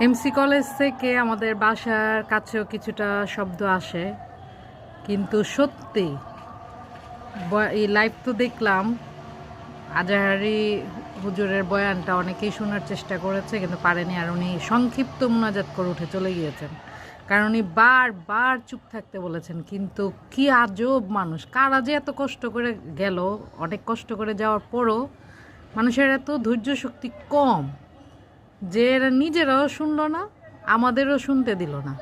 MC college থেকে আমাদের বাসার কাছেও কিছুটা শব্দ আসে, কিন্তু সত্যি এই লাইভ তো দেখলাম। আজাহারি হুজুরের বয়ানটা অনেকেই শোনার চেষ্টা করেছে, কিন্তু পারেনি। আর উনি সংক্ষিপ্ত মুনাজাত করে উঠে চলে গিয়েছেন, কারণ উনি বারবার চুপ থাকতে বলেছেন। কিন্তু কি আজব মানুষ, কারা যে এত কষ্ট করে গেল, অনেক কষ্ট করে যাওয়ার পরও মানুষের এত ধৈর্য শক্তি কম যে এরা নিজেরাও শুনলো না, আমাদেরও শুনতে দিল না।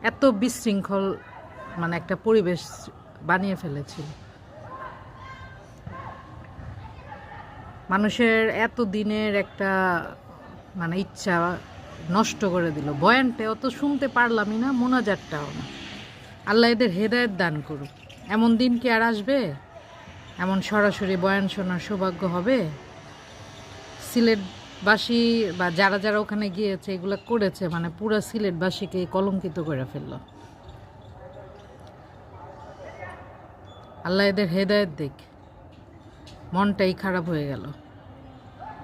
এত বিশৃঙ্খল একটা পরিবেশ বানিয়ে ফেলেছিল। মানুষের এত দিনের একটা ইচ্ছা নষ্ট করে দিল। বয়ানটাও তো শুনতে পারলামই না, মোনাজাতটাও না। আল্লাহ এদের হেদায়েত দান করুক। এমন দিন কি আর আসবে? এমন সরাসরি বয়ান শোনার সৌভাগ্য হবে? সিলেটবাসী বা যারা যারা ওখানে গিয়েছে এগুলো করেছে, পুরো সিলেটবাসীকে কলঙ্কিত করে ফেলল। আল্লাহ এদের হেদায়েত দিক। মনটাই খারাপ হয়ে গেল।